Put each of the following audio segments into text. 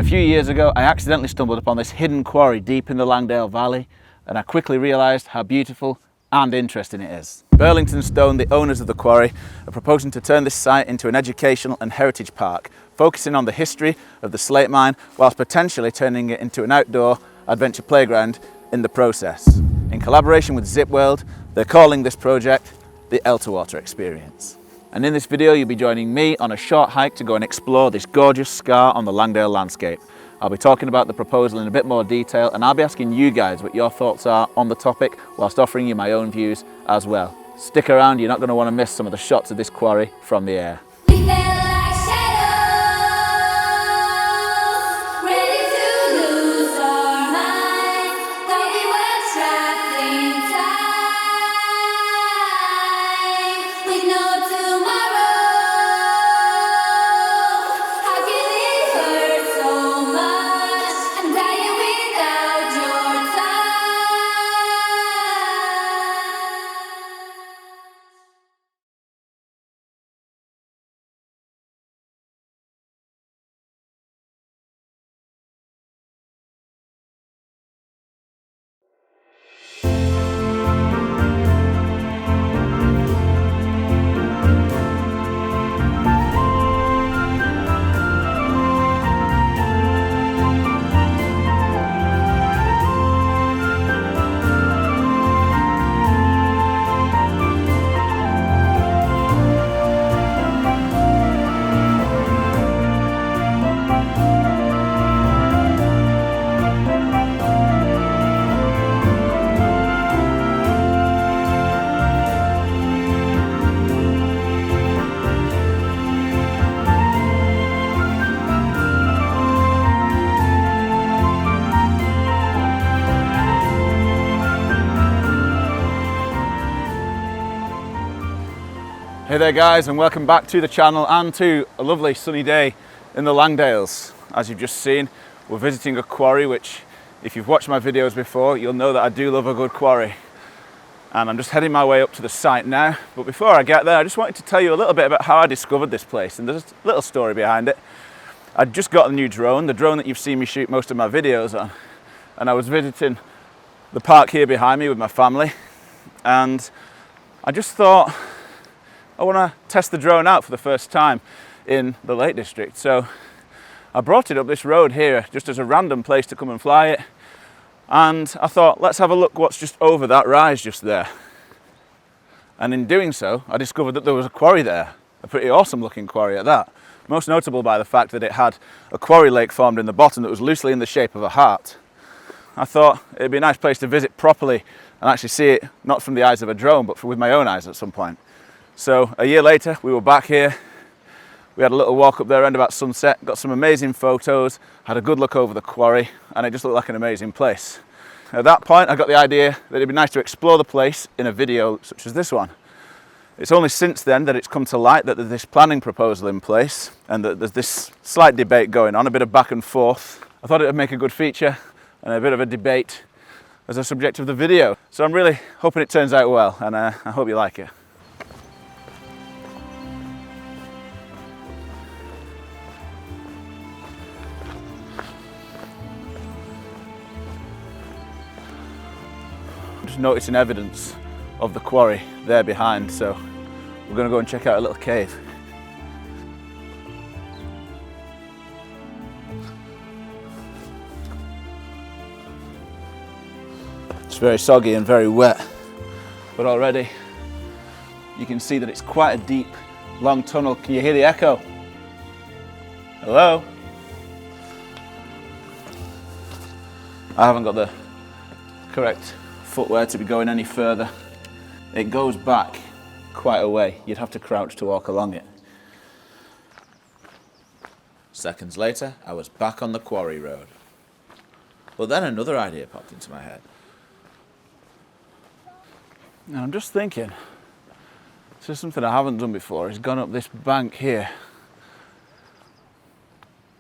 few years ago, I accidentally stumbled upon this hidden quarry deep in the Langdale Valley, and I quickly realised how beautiful and interesting it is. Burlington Stone, the owners of the quarry, are proposing to turn this site into an educational and heritage park, focusing on the history of the slate mine, whilst potentially turning it into an outdoor adventure playground in the process. In collaboration with Zipworld, they're calling this project the Elterwater Experience. And in this video, you'll be joining me on a short hike to go and explore this gorgeous scar on the Langdale landscape. I'll be talking about the proposal in a bit more detail, and I'll be asking you guys what your thoughts are on the topic, whilst offering you my own views as well. Stick around, you're not going to want to miss some of the shots of this quarry from the air. Hey there guys, and welcome back to the channel and to a lovely sunny day in the Langdales. As you've just seen, we're visiting a quarry which, if you've watched my videos before, you'll know that I do love a good quarry. And I'm just heading my way up to the site now. But before I get there, I just wanted to tell you a little bit about how I discovered this place, and there's a little story behind it. I'd just got a new drone, the drone that you've seen me shoot most of my videos on, and I was visiting the park here behind me with my family, and I just thought, I want to test the drone out for the first time in the Lake District. So I brought it up this road here just as a random place to come and fly it. And I thought, let's have a look what's just over that rise just there. And in doing so, I discovered that there was a quarry there, a pretty awesome looking quarry at that. Most notable by the fact that it had a quarry lake formed in the bottom that was loosely in the shape of a heart. I thought it'd be a nice place to visit properly and actually see it, not from the eyes of a drone, but with my own eyes at some point. So a year later, we were back here. We had a little walk up there around about sunset, got some amazing photos, had a good look over the quarry, and it just looked like an amazing place. At that point, I got the idea that it'd be nice to explore the place in a video such as this one. It's only since then that it's come to light that there's this planning proposal in place and that there's this slight debate going on, a bit of back and forth. I thought it would make a good feature and a bit of a debate as a subject of the video. So I'm really hoping it turns out well, and I hope you like it. Noticing evidence of the quarry there behind, so we're going to go and check out a little cave. It's very soggy and very wet, but already you can see that it's quite a deep, long tunnel. Can you hear the echo? Hello? I haven't got the correct footwear to be going any further. It goes back quite a way. You'd have to crouch to walk along it. Seconds later, I was back on the quarry road. But then another idea popped into my head. And I'm just thinking, this is something I haven't done before. It's gone up this bank here.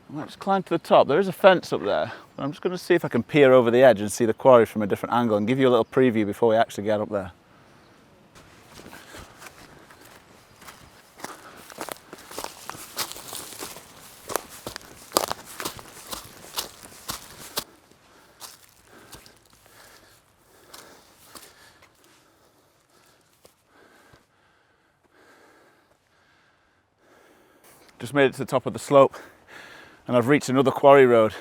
Let's climb to the top. There is a fence up there. I'm just going to see if I can peer over the edge and see the quarry from a different angle and give you a little preview before we actually get up there. Just made it to the top of the slope and I've reached another quarry road.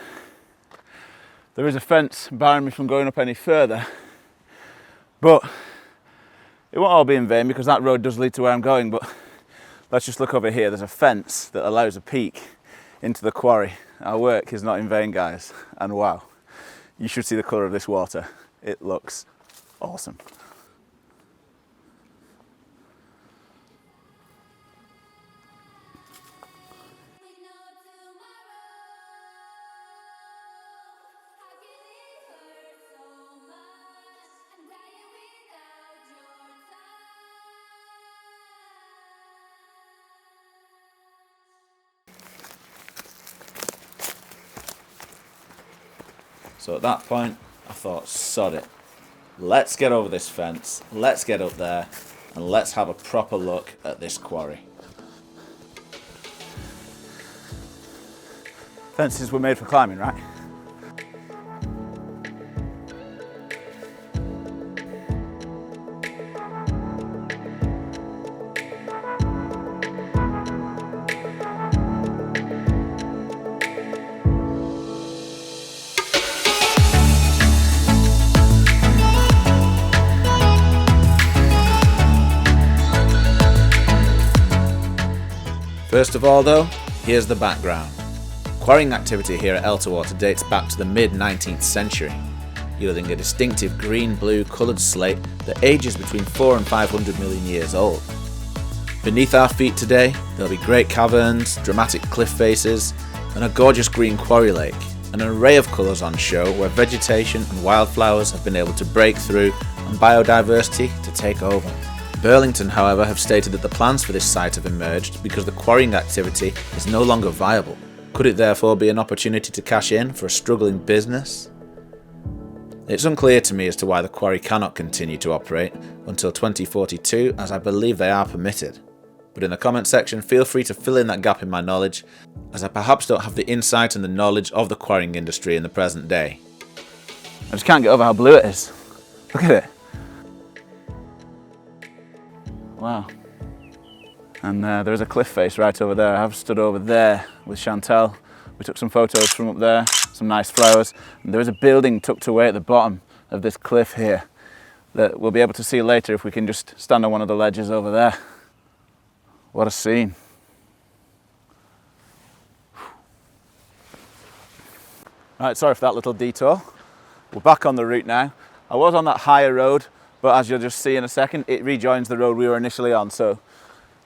There is a fence barring me from going up any further, but it won't all be in vain because that road does lead to where I'm going. But let's just look over here. There's a fence that allows a peek into the quarry. Our work is not in vain, guys. And wow, you should see the colour of this water. It looks awesome. So at that point, I thought, sod it. Let's get over this fence, let's get up there, and let's have a proper look at this quarry. Fences were made for climbing, right? First of all though, here's the background. Quarrying activity here at Elterwater dates back to the mid-19th century, yielding a distinctive green-blue coloured slate that ages between 400 and 500 million years old. Beneath our feet today, there'll be great caverns, dramatic cliff faces, and a gorgeous green quarry lake, and an array of colours on show where vegetation and wildflowers have been able to break through and biodiversity to take over. Burlington, however, have stated that the plans for this site have emerged because the quarrying activity is no longer viable. Could it therefore be an opportunity to cash in for a struggling business? It's unclear to me as to why the quarry cannot continue to operate until 2042, as I believe they are permitted. But in the comment section, feel free to fill in that gap in my knowledge, as I perhaps don't have the insight and the knowledge of the quarrying industry in the present day. I just can't get over how blue it is. Look at it. Wow. And there's a cliff face right over there. I've stood over there with Chantel. We took some photos from up there, some nice flowers. And there is a building tucked away at the bottom of this cliff here that we'll be able to see later if we can just stand on one of the ledges over there. What a scene. Right, sorry for that little detour. We're back on the route now. I was on that higher road, but as you'll just see in a second, it rejoins the road we were initially on, so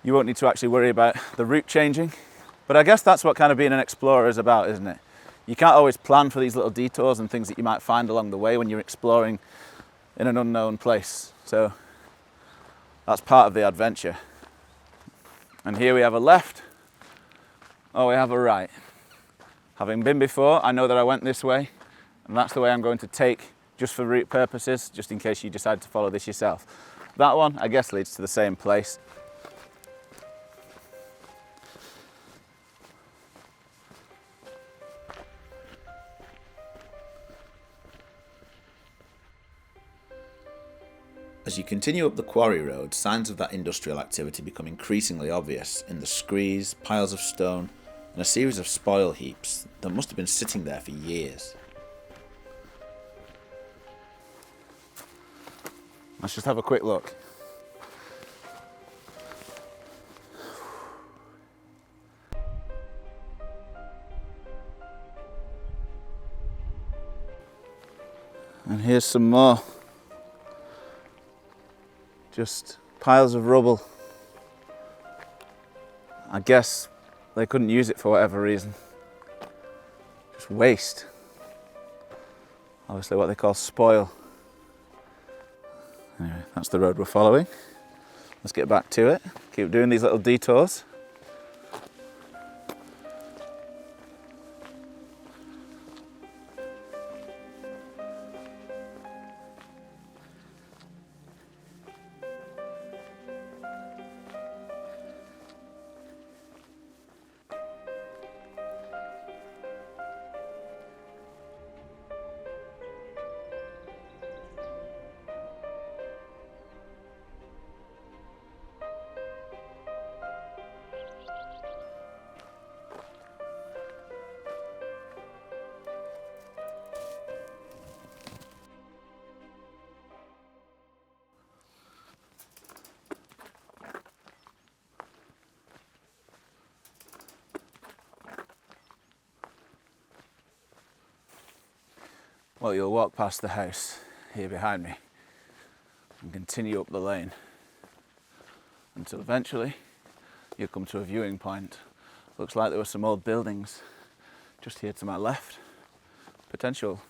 you won't need to actually worry about the route changing. But I guess that's what kind of being an explorer is about, isn't it? You can't always plan for these little detours and things that you might find along the way when you're exploring in an unknown place. So that's part of the adventure. And here we have a left, or we have a right. Having been before, I know that I went this way, and that's the way I'm going to take just for route purposes, just in case you decide to follow this yourself. That one, I guess, leads to the same place. As you continue up the quarry road, signs of that industrial activity become increasingly obvious in the screes, piles of stone, and a series of spoil heaps that must have been sitting there for years. Let's just have a quick look. And here's some more. Just piles of rubble. I guess they couldn't use it for whatever reason. Just waste. Obviously what they call spoil. Anyway, that's the road we're following. Let's get back to it. Keep doing these little detours. Well, you'll walk past the house here behind me and continue up the lane until eventually you'll come to a viewing point. Looks like there were some old buildings just here to my left. Potential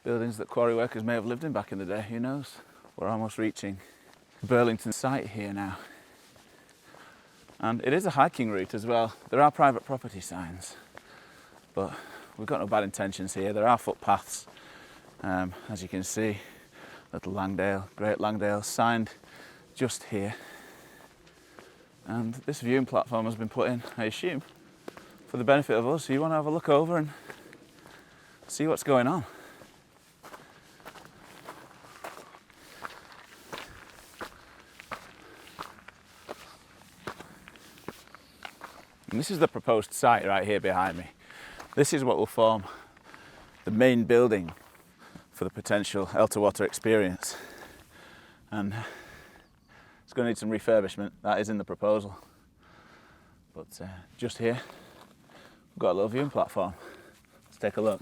buildings that quarry workers may have lived in back in the day, who knows? We're almost reaching Burlington site here now. And it is a hiking route as well. There are private property signs, but we've got no bad intentions here. There are footpaths, as you can see, little Langdale, Great Langdale signed just here. And this viewing platform has been put in, I assume, for the benefit of us. So you want to have a look over and see what's going on. And this is the proposed site right here behind me. This is what will form the main building for the potential Elterwater experience. And it's going to need some refurbishment. That is in the proposal. But just here, we've got a little viewing platform. Let's take a look.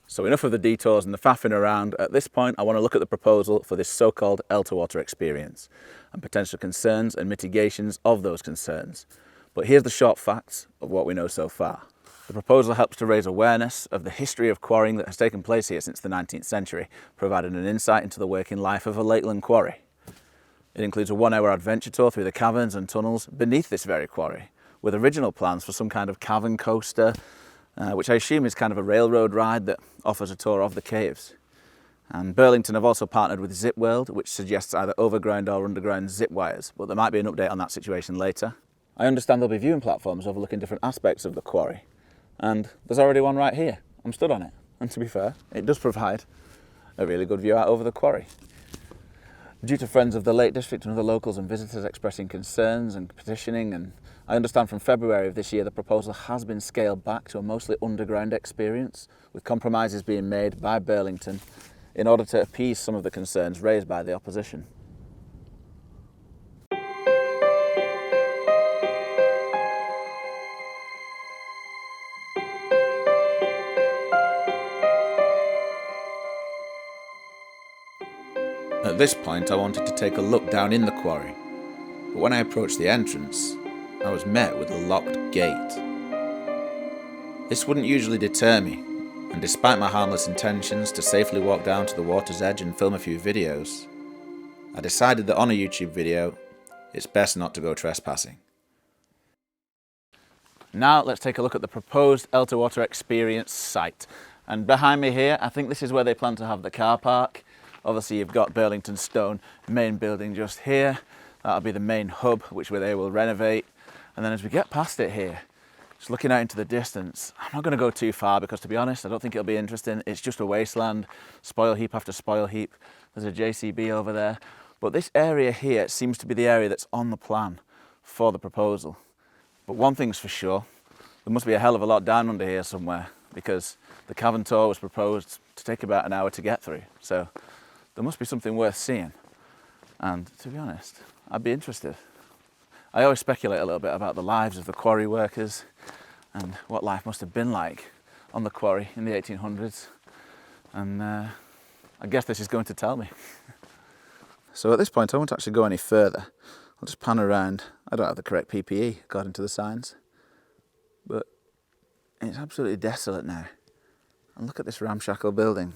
So enough of the detours and the faffing around. At this point, I want to look at the proposal for this so-called Elterwater experience and potential concerns and mitigations of those concerns. But here's the short facts of what we know so far. The proposal helps to raise awareness of the history of quarrying that has taken place here since the 19th century, providing an insight into the working life of a Lakeland quarry. It includes a 1-hour adventure tour through the caverns and tunnels beneath this very quarry, with original plans for some kind of cavern coaster, which I assume is kind of a railroad ride that offers a tour of the caves. And Burlington have also partnered with Zipworld, which suggests either overground or underground zip wires, but there might be an update on that situation later. I understand there'll be viewing platforms overlooking different aspects of the quarry, and there's already one right here. I'm stood on it, and to be fair, it does provide a really good view out over the quarry. Due to friends of the Lake District and other locals and visitors expressing concerns and petitioning, and I understand from February of this year the proposal has been scaled back to a mostly underground experience, with compromises being made by Burlington in order to appease some of the concerns raised by the opposition. At this point, I wanted to take a look down in the quarry, but when I approached the entrance, I was met with a locked gate. This wouldn't usually deter me, and despite my harmless intentions to safely walk down to the water's edge and film a few videos, I decided that on a YouTube video, it's best not to go trespassing. Now let's take a look at the proposed Elterwater experience site. And behind me here, I think this is where they plan to have the car park. Obviously you've got Burlington Stone main building just here. That'll be the main hub, which where they will renovate. And then as we get past it here, just looking out into the distance, I'm not going to go too far because, to be honest, I don't think it'll be interesting. It's just a wasteland, spoil heap after spoil heap. There's a JCB over there. But this area here seems to be the area that's on the plan for the proposal. But one thing's for sure, there must be a hell of a lot down under here somewhere, because the cavern tour was proposed to take about an hour to get through. So there must be something worth seeing. And to be honest, I'd be interested. I always speculate a little bit about the lives of the quarry workers and what life must have been like on the quarry in the 1800s. And I guess this is going to tell me. So at this point, I won't actually go any further. I'll just pan around. I don't have the correct PPE according to the signs, but it's absolutely desolate now. And look at this ramshackle building.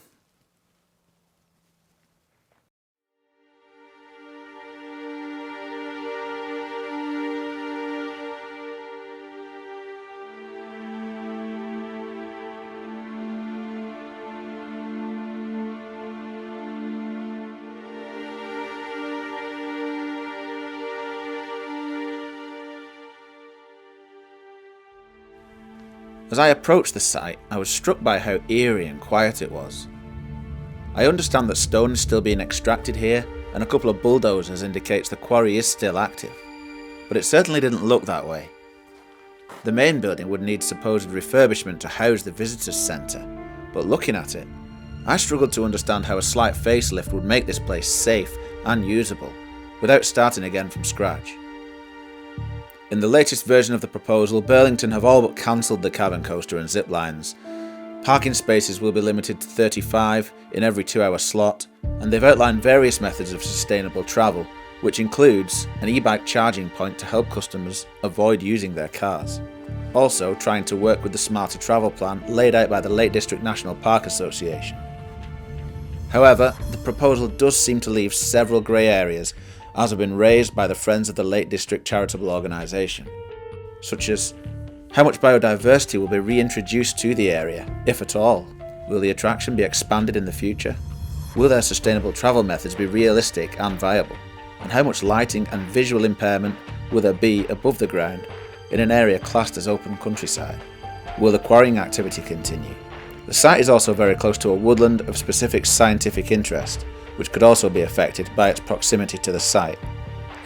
As I approached the site, I was struck by how eerie and quiet it was. I understand that stone is still being extracted here, and a couple of bulldozers indicates the quarry is still active, but it certainly didn't look that way. The main building would need supposed refurbishment to house the visitors centre, but looking at it, I struggled to understand how a slight facelift would make this place safe and usable, without starting again from scratch. In the latest version of the proposal, Burlington have all but cancelled the cabin coaster and zip lines. Parking spaces will be limited to 35 in every 2-hour slot, and they've outlined various methods of sustainable travel, which includes an e-bike charging point to help customers avoid using their cars. Also trying to work with the Smarter Travel Plan laid out by the Lake District National Park Association. However, the proposal does seem to leave several grey areas, as have been raised by the Friends of the Lake District charitable organisation, such as how much biodiversity will be reintroduced to the area, if at all? Will the attraction be expanded in the future? Will their sustainable travel methods be realistic and viable? And how much lighting and visual impairment will there be above the ground in an area classed as open countryside? Will the quarrying activity continue? The site is also very close to a woodland of specific scientific interest, which could also be affected by its proximity to the site.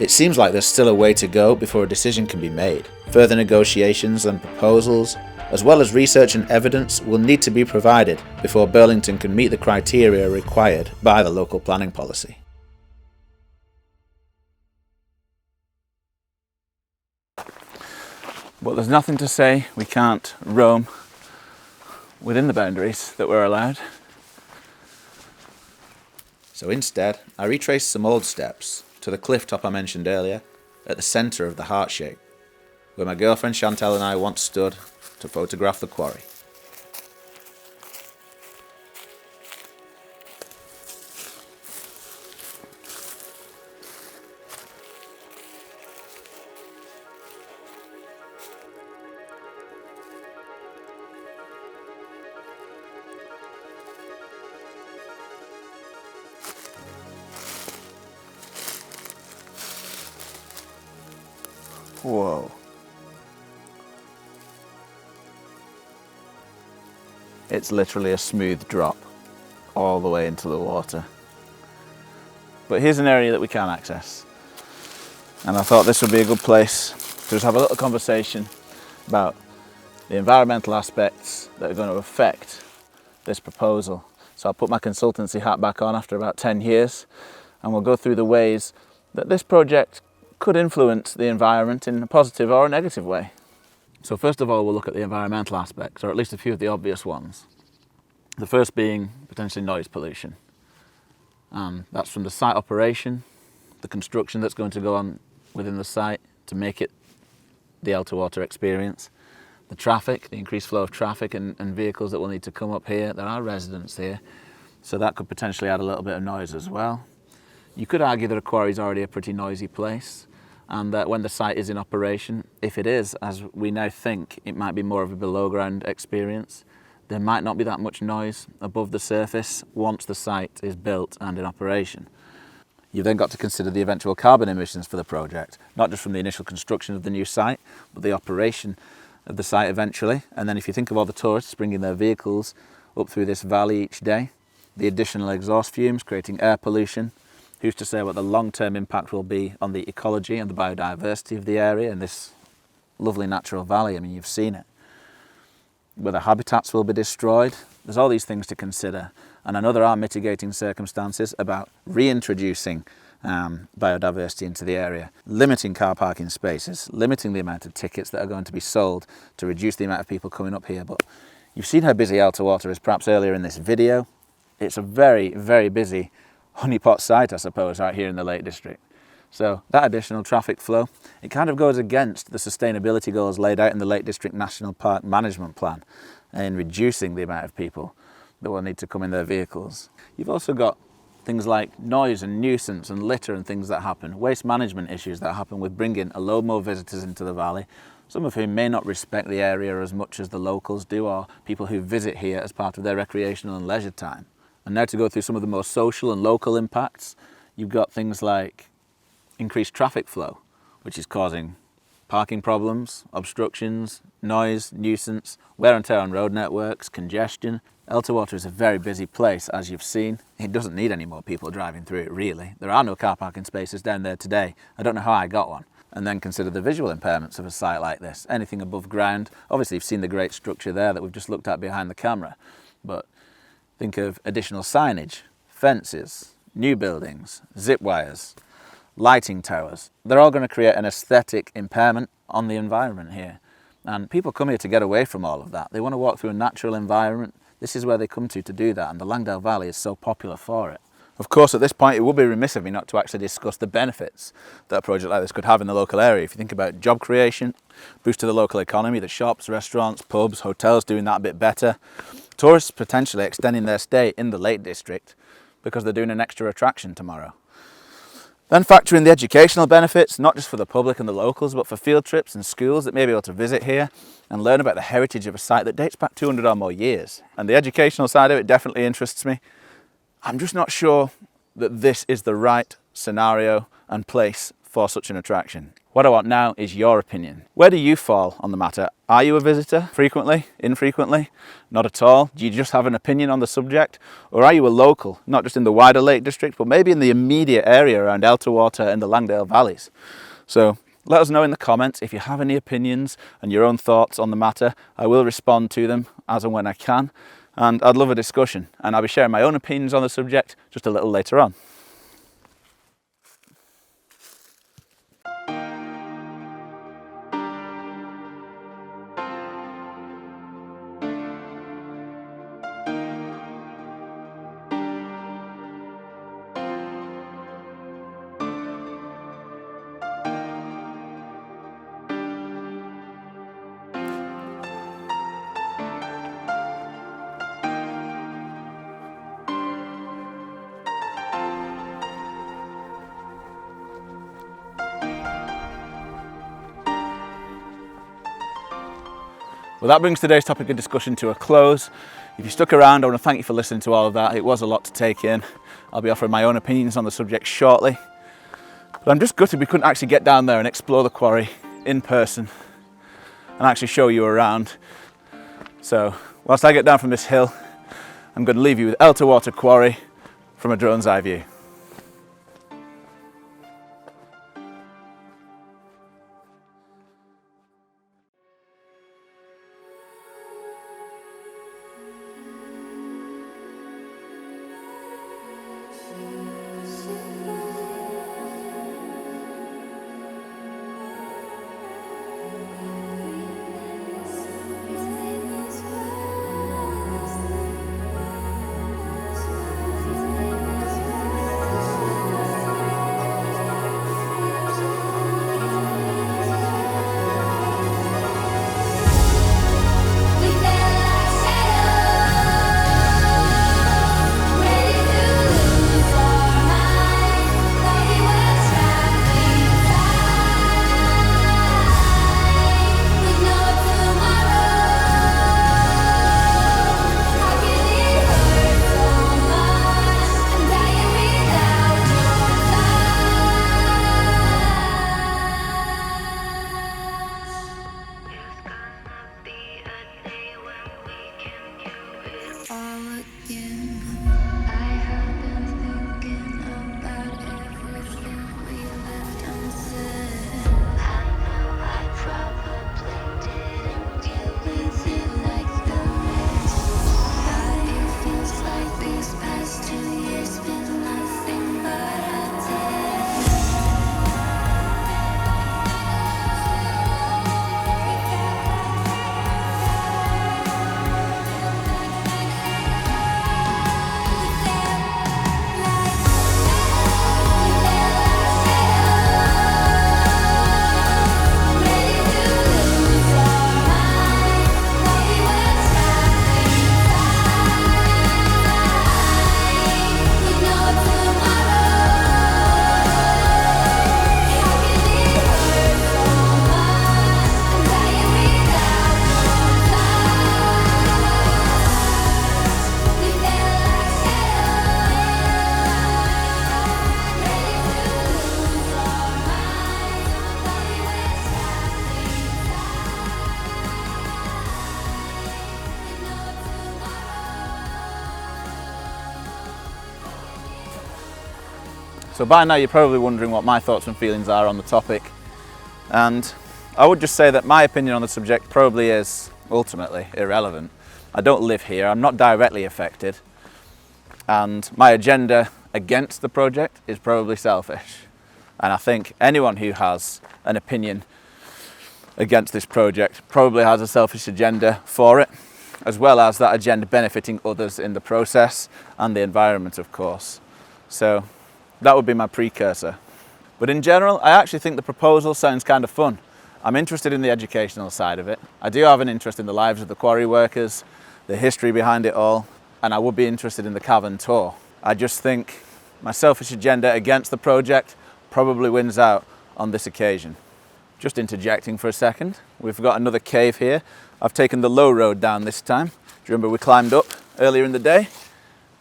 It seems like there's still a way to go before a decision can be made. Further negotiations and proposals, as well as research and evidence, will need to be provided before Burlington can meet the criteria required by the local planning policy. But there's nothing to say we can't roam within the boundaries that we're allowed. So instead, I retraced some old steps to the cliff top I mentioned earlier, at the centre of the heart shape, where my girlfriend Chantal and I once stood to photograph the quarry. Whoa. It's literally a smooth drop all the way into the water. But here's an area that we can access. And I thought this would be a good place to just have a little conversation about the environmental aspects that are going to affect this proposal. So I'll put my consultancy hat back on after about 10 years and we'll go through the ways that this project could influence the environment in a positive or a negative way. So first of all, we'll look at the environmental aspects, or at least a few of the obvious ones. The first being potentially noise pollution. That's from the site operation, the construction that's going to go on within the site to make it the Elterwater experience, the traffic, the increased flow of traffic and vehicles that will need to come up here. There are residents here, so that could potentially add a little bit of noise as well. You could argue that a quarry is already a pretty noisy place, and that when the site is in operation, if it is, as we now think, it might be more of a below ground experience, there might not be that much noise above the surface once the site is built and in operation. You've then got to consider the eventual carbon emissions for the project, not just from the initial construction of the new site, but the operation of the site eventually. And then if you think of all the tourists bringing their vehicles up through this valley each day, the additional exhaust fumes creating air pollution, who's to say what the long-term impact will be on the ecology and the biodiversity of the area and this lovely natural valley. I mean, you've seen it. Whether habitats will be destroyed, there's all these things to consider. And I know there are mitigating circumstances about reintroducing biodiversity into the area, limiting car parking spaces, limiting the amount of tickets that are going to be sold to reduce the amount of people coming up here. But you've seen how busy Elterwater is perhaps earlier in this video. It's a very, very busy honeypot site, I suppose, right here in the Lake District. So that additional traffic flow, it kind of goes against the sustainability goals laid out in the Lake District National Park Management Plan in reducing the amount of people that will need to come in their vehicles. You've also got things like noise and nuisance and litter and things that happen, waste management issues that happen with bringing a load more visitors into the valley, some of whom may not respect the area as much as the locals do, or people who visit here as part of their recreational and leisure time. And now to go through some of the more social and local impacts, you've got things like increased traffic flow, which is causing parking problems, obstructions, noise, nuisance, wear and tear on road networks, congestion. Elterwater is a very busy place, as you've seen. It doesn't need any more people driving through it, really. There are no car parking spaces down there today. I don't know how I got one. And then consider the visual impairments of a site like this. Anything above ground, obviously you've seen the great structure there that we've just looked at behind the camera, but Think of additional signage, fences, new buildings, zip wires, lighting towers. They're all going to create an aesthetic impairment on the environment here. And people come here to get away from all of that. They want to walk through a natural environment. This is where they come to do that, and the Langdale Valley is so popular for it. Of course, at this point, it would be remiss of me not to actually discuss the benefits that a project like this could have in the local area. If you think about job creation, boost to the local economy, the shops, restaurants, pubs, hotels doing that a bit better, tourists potentially extending their stay in the Lake District because they're doing an extra attraction tomorrow. Then factor in the educational benefits, not just for the public and the locals, but for field trips and schools that may be able to visit here and learn about the heritage of a site that dates back 200 or more years. And the educational side of it definitely interests me. I'm just not sure that this is the right scenario and place for such an attraction. What I want now is your opinion. Where do you fall on the matter? Are you a visitor? Frequently? Infrequently? Not at all? Do you just have an opinion on the subject? Or are you a local, not just in the wider Lake District, but maybe in the immediate area around Elterwater and the Langdale valleys? So let us know in the comments if you have any opinions and your own thoughts on the matter. I will respond to them as and when I can. And I'd love a discussion. And I'll be sharing my own opinions on the subject just a little later on. Well, that brings today's topic of discussion to a close. If you stuck around, I want to thank you for listening to all of that. It was a lot to take in. I'll be offering my own opinions on the subject shortly. But I'm just gutted we couldn't actually get down there and explore the quarry in person and actually show you around. So, whilst I get down from this hill, I'm going to leave you with Elterwater Quarry from a drone's eye view. So by now you're probably wondering what my thoughts and feelings are on the topic, and I would just say that my opinion on the subject probably is ultimately irrelevant. I don't live here, I'm not directly affected, And my agenda against the project is probably selfish. And I think anyone who has an opinion against this project probably has a selfish agenda for it, as well as that agenda benefiting others in the process and the environment, of course. So that would be my precursor. But in general, I actually think the proposal sounds kind of fun. I'm interested in the educational side of it. I do have an interest in the lives of the quarry workers, the history behind it all, and I would be interested in the cavern tour. I just think my selfish agenda against the project probably wins out on this occasion. Just interjecting for a second, we've got another cave here. I've taken the low road down this time. Do you remember we climbed up earlier in the day?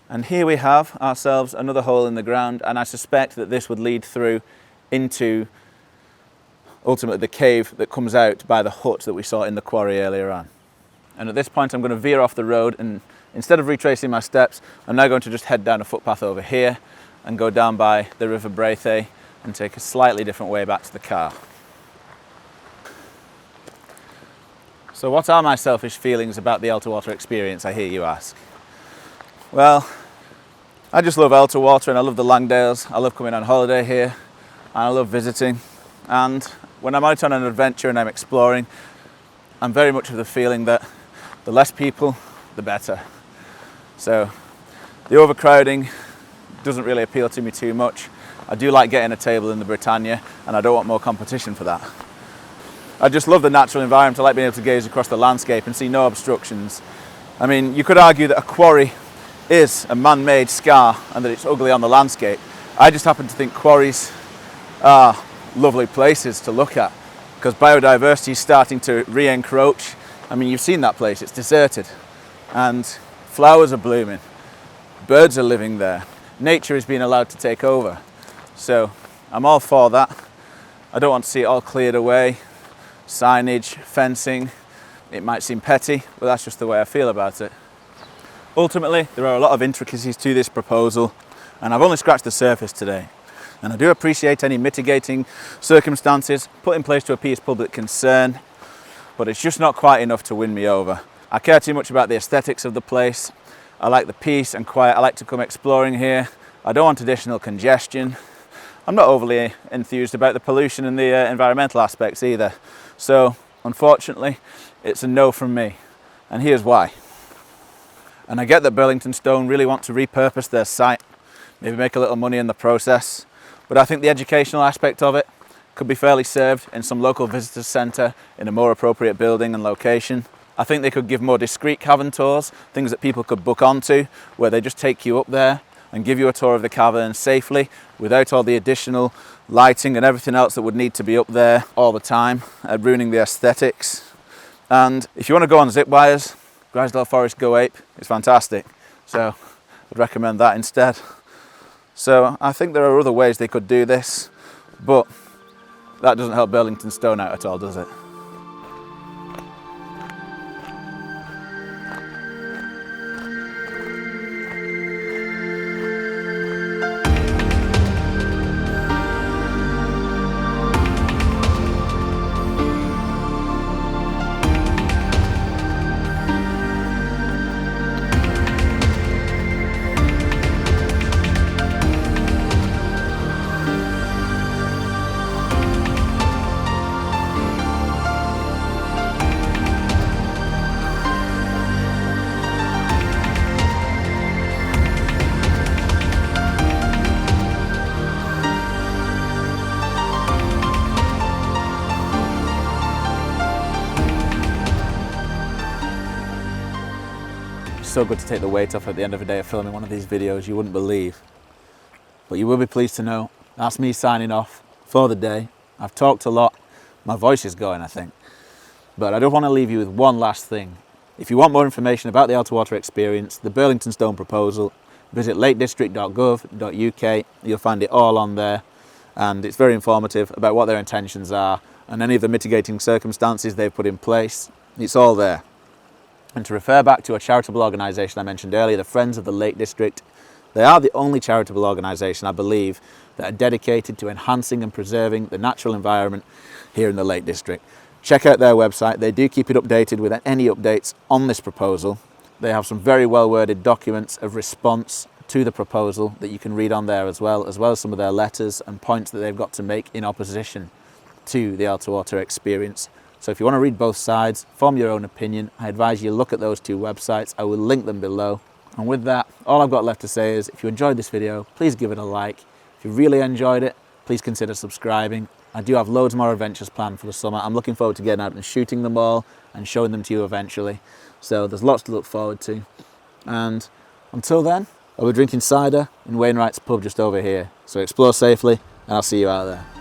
And here we have ourselves another hole in the ground, and I suspect that this would lead through into ultimately the cave that comes out by the hut that we saw in the quarry earlier on. And at this point I'm going to veer off the road, and instead of retracing my steps, I'm now going to just head down a footpath over here and go down by the River Brathay and take a slightly different way back to the car. So what are my selfish feelings about the Elterwater experience, I hear you ask? Well, I just love Elterwater and I love the Langdales. I love coming on holiday here and I love visiting. And when I'm out on an adventure and I'm exploring, I'm very much of the feeling that the less people, the better. So the overcrowding doesn't really appeal to me too much. I do like getting a table in the Britannia and I don't want more competition for that. I just love the natural environment. I like being able to gaze across the landscape and see no obstructions. I mean, you could argue that a quarry is a man-made scar and that it's ugly on the landscape. I just happen to think quarries are lovely places to look at because biodiversity is starting to re-encroach. I mean, you've seen that place, it's deserted and flowers are blooming, birds are living there, nature is being allowed to take over. So I'm all for that. I don't want to see it all cleared away. Signage, fencing, it might seem petty, but that's just the way I feel about it. Ultimately, there are a lot of intricacies to this proposal, and I've only scratched the surface today. And I do appreciate any mitigating circumstances put in place to appease public concern, but it's just not quite enough to win me over. I care too much about the aesthetics of the place. I like the peace and quiet. I like to come exploring here. I don't want additional congestion. I'm not overly enthused about the pollution and the environmental aspects either. So, unfortunately, it's a no from me. And here's why. And I get that Burlington Stone really want to repurpose their site, maybe make a little money in the process, but I think the educational aspect of it could be fairly served in some local visitor centre in a more appropriate building and location. I think they could give more discreet cavern tours, things that people could book onto, where they just take you up there and give you a tour of the cavern safely without all the additional lighting and everything else that would need to be up there all the time, ruining the aesthetics. And if you want to go on zip wires, Grisdale Forest Go Ape is fantastic, so I'd recommend that instead. So I think there are other ways they could do this, but that doesn't help Burlington Stone out at all, does it? So good to take the weight off at the end of a day of filming one of these videos, you wouldn't believe. But you will be pleased to know, that's me signing off for the day. I've talked a lot, my voice is going I think. But I do want to leave you with one last thing. If you want more information about the Elterwater experience, the Burlington Stone proposal, visit lakedistrict.gov.uk, you'll find it all on there. And it's very informative about what their intentions are and any of the mitigating circumstances they've put in place. It's all there. And to refer back to a charitable organisation I mentioned earlier, the Friends of the Lake District, they are the only charitable organisation, I believe, that are dedicated to enhancing and preserving the natural environment here in the Lake District. Check out their website, they do keep it updated with any updates on this proposal. They have some very well worded documents of response to the proposal that you can read on there as well as some of their letters and points that they've got to make in opposition to the Elterwater experience. So if you want to read both sides, form your own opinion, I advise you look at those two websites. I will link them below. And with that, all I've got left to say is if you enjoyed this video, please give it a like. If you really enjoyed it, please consider subscribing. I do have loads more adventures planned for the summer. I'm looking forward to getting out and shooting them all and showing them to you eventually. So there's lots to look forward to. And until then, I'll be drinking cider in Wainwright's pub just over here. So explore safely, and I'll see you out there.